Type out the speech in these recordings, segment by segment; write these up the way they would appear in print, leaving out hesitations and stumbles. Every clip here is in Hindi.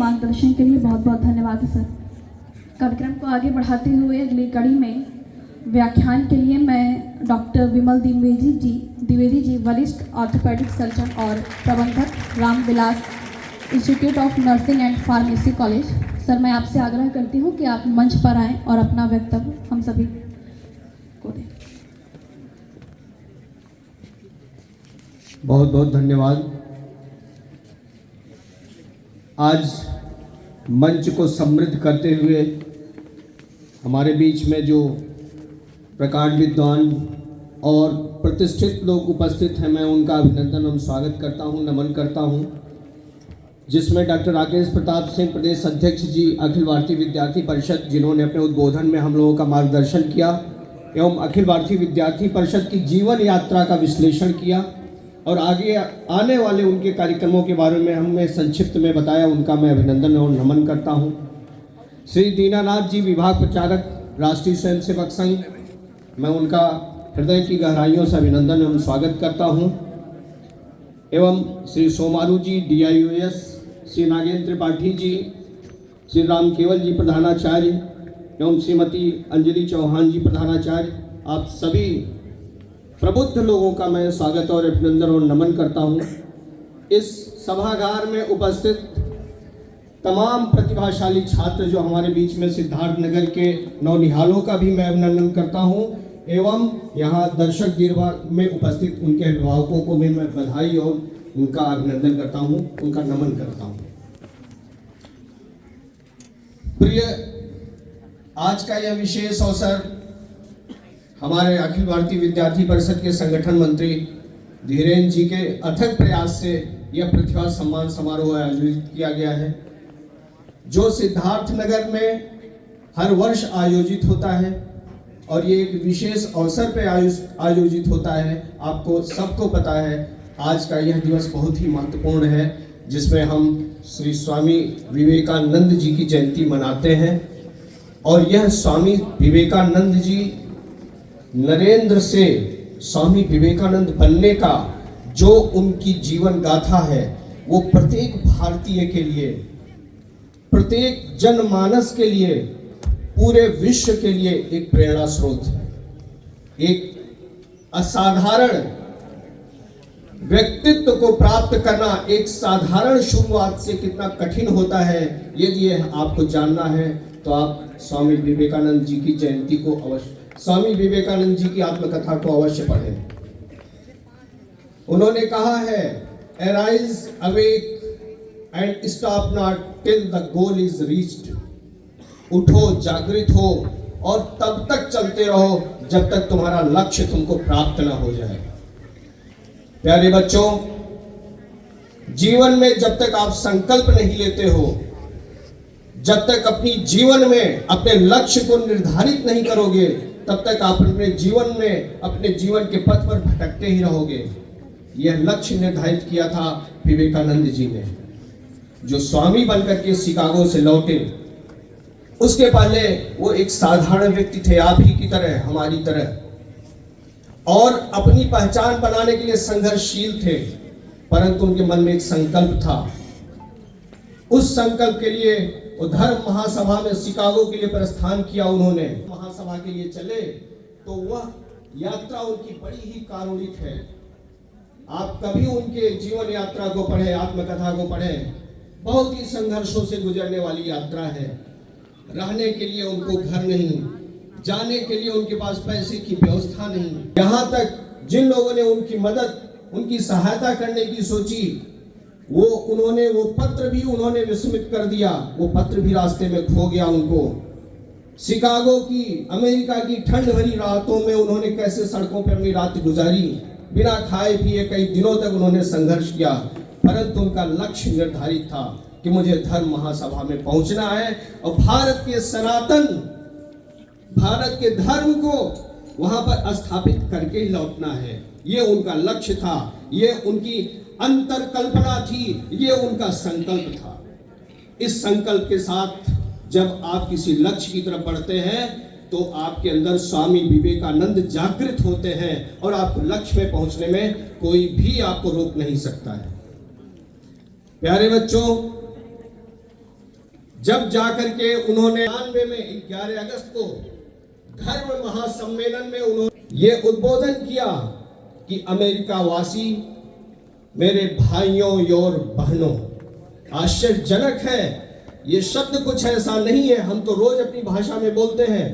मार्गदर्शन के लिए बहुत बहुत धन्यवाद सर। कार्यक्रम को आगे बढ़ाते हुए अगली कड़ी में व्याख्यान के लिए मैं डॉक्टर विमल द्विवेदी जी वरिष्ठ ऑर्थोपेडिक सर्जन और प्रबंधक Ramvilas institute of nursing and pharmacy college, sir मैं आपसे आग्रह करती हूँ कि आप मंच पर आएँ और अपना वक्तव्य हम सभी को दें। बहुत बहुत धन्यवाद। आज मंच को समृद्ध करते हुए हमारे बीच में जो प्रकांड विद्वान और प्रतिष्ठित लोग उपस्थित हैं, मैं उनका अभिनंदन एवं स्वागत करता हूं, नमन करता हूं, जिसमें डॉक्टर राकेश प्रताप सिंह प्रदेश अध्यक्ष जी अखिल भारतीय विद्यार्थी परिषद, जिन्होंने अपने उद्बोधन में हम लोगों का मार्गदर्शन किया एवं अखिल भारतीय विद्यार्थी परिषद की जीवन यात्रा का विश्लेषण किया और आगे आने वाले उनके कार्यक्रमों के बारे में हमें संक्षिप्त में बताया। उनका मैं अभिनंदन और नमन करता हूं। श्री दीनानाथ जी विभाग प्रचारक राष्ट्रीय स्वयंसेवक संघ, मैं उनका हृदय की गहराइयों से अभिनंदन एवं स्वागत करता हूं। एवं श्री सोमारू जी DIOS, श्री नागेंद्र त्रिपाठी जी, श्री राम केवल जी प्रधानाचार्य एवं श्रीमती अंजलि चौहान जी प्रधानाचार्य, आप सभी प्रबुद्ध लोगों का मैं स्वागत और अभिनंदन और नमन करता हूं। इस सभागार में उपस्थित तमाम प्रतिभाशाली छात्र जो हमारे बीच में सिद्धार्थ नगर के नौनिहालों का भी मैं अभिनंदन करता हूं एवं यहाँ दर्शक दीर्घ में उपस्थित उनके अभिभावकों को भी मैं बधाई और उनका अभिनंदन करता हूं, उनका नमन करता हूं। प्रिय, आज का यह विशेष अवसर हमारे अखिल भारतीय विद्यार्थी परिषद के संगठन मंत्री धीरेन्द्र जी के अथक प्रयास से यह प्रतिभा सम्मान समारोह आयोजित किया गया है, जो सिद्धार्थ नगर में हर वर्ष आयोजित होता है और ये एक विशेष अवसर पे आयोजित होता है। आपको सबको पता है आज का यह दिवस बहुत ही महत्वपूर्ण है, जिसमें हम श्री स्वामी विवेकानंद जी की जयंती मनाते हैं और यह स्वामी विवेकानंद जी नरेंद्र से स्वामी विवेकानंद बनने का जो उनकी जीवन गाथा है, वो प्रत्येक भारतीय के लिए, प्रत्येक जनमानस के लिए, पूरे विश्व के लिए एक प्रेरणा स्रोत है। एक असाधारण व्यक्तित्व को प्राप्त करना एक साधारण शुरुआत से कितना कठिन होता है, यदि आपको जानना है तो आप स्वामी विवेकानंद जी की जयंती को अवश्य, स्वामी विवेकानंद जी की आत्मकथा को अवश्य पढ़ें। उन्होंने कहा है, arise, awake and stop not till the goal is reached. उठो, जागृत हो और तब तक चलते रहो जब तक तुम्हारा लक्ष्य तुमको प्राप्त ना हो जाए। प्यारे बच्चों, जीवन में जब तक आप संकल्प नहीं लेते हो, जब तक अपनी जीवन में अपने लक्ष्य को निर्धारित नहीं करोगे, तब तक आप अपने जीवन में, अपने जीवन के पथ पर भटकते ही रहोगे। यह लक्ष्य निर्धारित किया था विवेकानंद जी ने, जो स्वामी बनकर के शिकागो से लौटे। उसके पहले वो एक साधारण व्यक्ति थे, आप ही की तरह, हमारी तरह, और अपनी पहचान बनाने के लिए संघर्षशील थे, परंतु उनके मन में एक संकल्प था। उस संकल्प के लिए वो धर्म महासभा में शिकागो के लिए प्रस्थान किया। उन्होंने महासभा के लिए चले तो वह यात्रा उनकी बड़ी ही कारुणिक है। आप कभी उनके जीवन यात्रा को पढ़ें, आत्मकथा को पढ़ें, बहुत ही संघर्षों से गुजरने वाली यात्रा है। रहने के लिए उनको घर नहीं, जाने के लिए उनके पास पैसे की व्यवस्था नहीं। यहाँ तक जिन लोगों ने उनकी मदद, उनकी सहायता करने की सोची, उन्होंने वो पत्र भी उन्होंने विस्मृत कर दिया। वो पत्र भी रास्ते में खो गया उनको। शिकागो की, अमेरिका की ठंड भरी रातों में उन्होंने कैसे सड़कों पर अपनी रात गुजारी, बिना खाए पिए कई दिनों तक उन्होंने संघर्ष किया, परंतु उनका लक्ष्य निर्धारित था कि मुझे धर्म महासभा में पहुंचना है और भारत के सनातन, भारत के धर्म को वहां पर स्थापित करके ही लौटना है। ये उनका लक्ष्य था, ये उनकी अंतर कल्पना थी, ये उनका संकल्प था। इस संकल्प के साथ जब आप किसी लक्ष्य की तरफ बढ़ते हैं तो आपके अंदर स्वामी विवेकानंद जागृत होते हैं और आपको लक्ष्य में पहुंचने में कोई भी आपको रोक नहीं सकता है। प्यारे बच्चों, जब जाकर के उन्होंने 92 में 11 अगस्त को धर्म महासम्मेलन में उन्होंने ये उद्बोधन किया कि अमेरिका वासी मेरे भाइयों और बहनों, आश्चर्यजनक है, ये शब्द कुछ ऐसा नहीं है, हम तो रोज अपनी भाषा में बोलते हैं,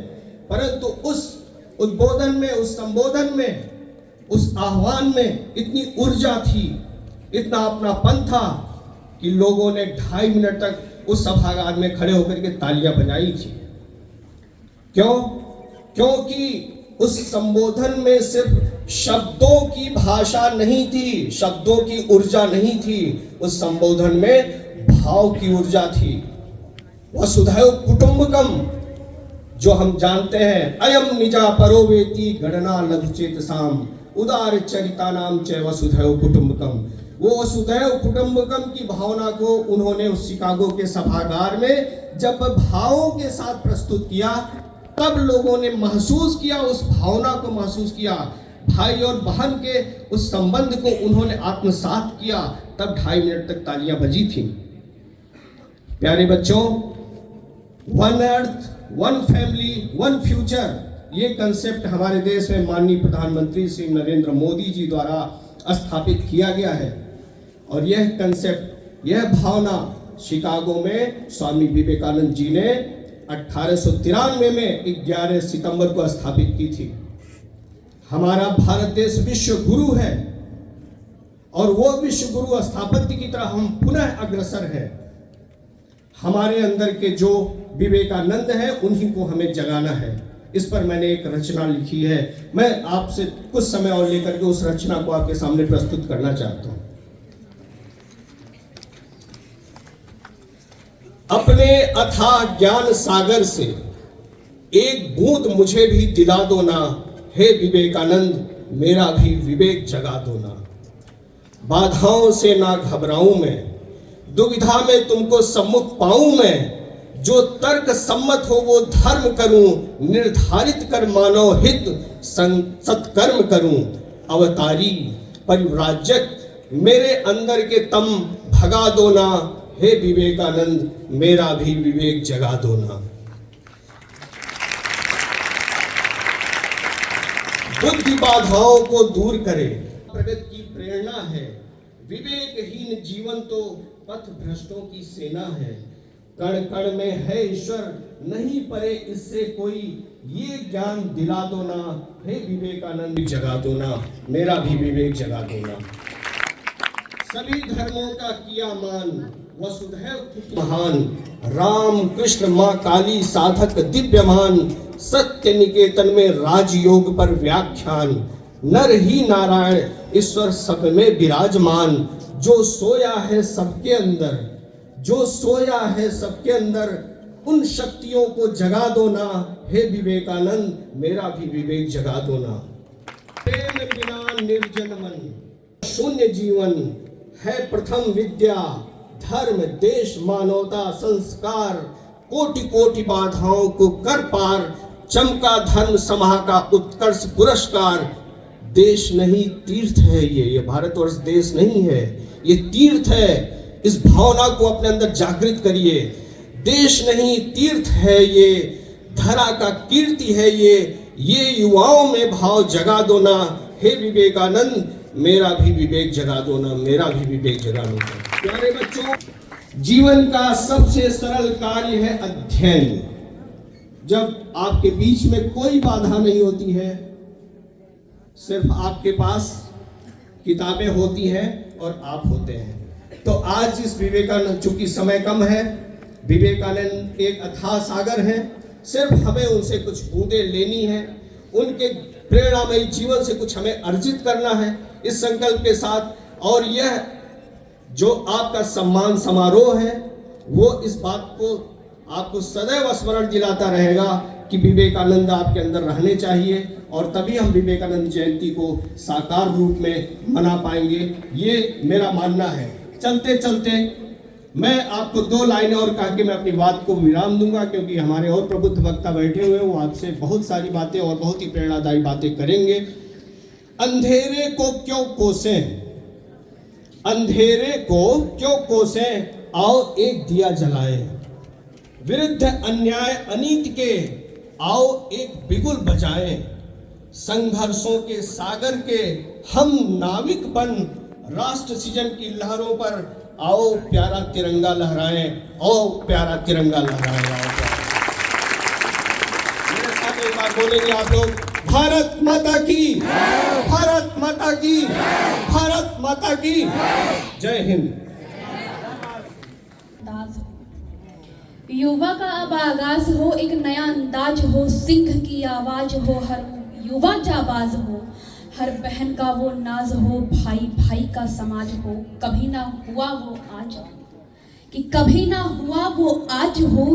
परंतु उस उद्बोधन में, उस संबोधन में, उस आह्वान में इतनी ऊर्जा थी, इतना अपनापन था कि लोगों ने 2.5 मिनट तक उस सभागार में खड़े होकर के तालियां बजाई थी। क्यों? क्योंकि उस संबोधन में सिर्फ शब्दों की भाषा नहीं थी, शब्दों की ऊर्जा नहीं थी, उस संबोधन में भाव की ऊर्जा थी। वसुधैव कुटुंबकम, जो हम जानते हैं, अयम निजा परोवेति गणना लघुचेतसाम उदार चरितानाम च वसुधैव कुटुंबकम। वो वसुधैव कुटुंबकम की भावना को उन्होंने उस शिकागो के सभागार में जब भावों के साथ प्रस्तुत किया, तब लोगों ने महसूस किया, उस भावना को महसूस किया, भाई और बहन के उस संबंध को उन्होंने आत्मसात किया, तब 2.5 मिनट तक तालियां बजी थी। प्यारे बच्चों, one earth, one family, one future, ये कंसेप्ट हमारे देश में माननीय प्रधानमंत्री श्री नरेंद्र मोदी जी द्वारा स्थापित किया गया है। और यह कंसेप्ट, यह भावना शिकागो में स्वामी विवेकानंद जी ने 1893 में 11 सितंबर को स्थापित की थी। हमारा भारत देश विश्व गुरु है और वो विश्व गुरु स्थापत्य की तरह हम पुनः अग्रसर हैं। हमारे अंदर के जो विवेकानंद है उन्हीं को हमें जगाना है। इस पर मैंने एक रचना लिखी है, मैं आपसे कुछ समय और लेकर के उस रचना को आपके सामने प्रस्तुत करना चाहता हूं। अपने अथाह ज्ञान सागर से एक बूंद मुझे भी दिला दो ना, हे विवेकानंद मेरा भी विवेक जगा दो ना। बाधाओं से ना घबराऊं मैं, दुविधा में तुमको सम्मुख पाऊं मैं, जो तर्क सम्मत हो वो धर्म करूं, निर्धारित कर मानव हित सत्कर्म करूं। अवतारी परिव्राजक मेरे अंदर के तम भगा दो ना, हे विवेकानंद मेरा भी विवेक जगा दो ना। बुद्धि बाधाओं को दूर करे, प्रगति की प्रेरणा है, विवेकहीन जीवन तो पथ भ्रष्टों की सेना है। कण कण में है ईश्वर, नहीं परे इससे कोई, ये ज्ञान दिला दो ना, हे विवेकानंद जगा दो ना, मेरा भी विवेक जगा दो ना। सभी धर्मों का किया मान, वसुधैव महान, राम कृष्ण माँ काली साधक दिव्यमान, सत्य निकेतन में राजयोग पर व्याख्यान, नर ही नारायण ईश्वर सब में विराजमान, जो सोया है सबके अंदर, जो सोया है सबके अंदर, उन शक्तियों को जगा दो ना, हे विवेकानंद मेरा भी विवेक जगा दो ना। प्रेम बिना निर्जन मन, शून्य जीवन है प्रथम विद्या, धर्म देश मानवता संस्कार, कोटि कोटि बाधाओं को कर पार, चमका धर्म समाह का उत्कर्ष पुरस्कार। देश नहीं तीर्थ है ये भारतवर्ष देश नहीं है, ये तीर्थ है। इस भावना को अपने अंदर जागृत करिए। देश नहीं तीर्थ है ये, धरा का कीर्ति है ये युवाओं में भाव जगा दो ना, हे विवेकानंद मेरा भी विवेक जगा दो ना, मेरा भी विवेक जगा दो ना। प्यारे बच्चों, जीवन का सबसे सरल कार्य है अध्ययन। जब आपके बीच में कोई बाधा नहीं होती है, सिर्फ आपके पास किताबें होती हैं और आप होते हैं। तो आज इस विवेकानंद, चूंकि समय कम है, विवेकानंद एक अथाह सागर है, सिर्फ हमें उनसे कुछ बूंदें लेनी है, उनके प्रेरणामयी जीवन से कुछ हमें अर्जित करना है इस संकल्प के साथ। और यह जो आपका सम्मान समारोह है वो इस बात को आपको सदैव स्मरण दिलाता रहेगा कि विवेकानंद आपके अंदर रहने चाहिए, और तभी हम विवेकानंद जयंती को साकार रूप में मना पाएंगे, ये मेरा मानना है। चलते चलते मैं आपको 2 लाइनें और कह के मैं अपनी बात को विराम दूंगा, क्योंकि हमारे और प्रबुद्ध वक्ता बैठे हुए हैं, वो आपसे बहुत सारी बातें और बहुत ही प्रेरणादायी बातें करेंगे। अंधेरे को क्यों कोसें, अंधेरे को क्यों कोसें, आओ एक दिया जलाएं। विरुद्ध अन्याय अनीति के आओ एक बिगुल बजाएं, संघर्षों के सागर के हम नाविक बन राष्ट्र सृजन की लहरों पर आओ प्यारा तिरंगा लहराएं, आओ प्यारा तिरंगा लहराएं। मेरे साथ एक बार बोलेंगे आप लोग, भारत माता की, भारत माता की, भारत माता की जय हिंद। युवा का अब आगाज हो, एक नया अंदाज हो, सिंह की आवाज हो, हर युवा जाबाज हो, हर बहन का वो नाज हो, भाई भाई का समाज हो, कभी ना हुआ वो आज, कि कभी ना हुआ वो आज हो।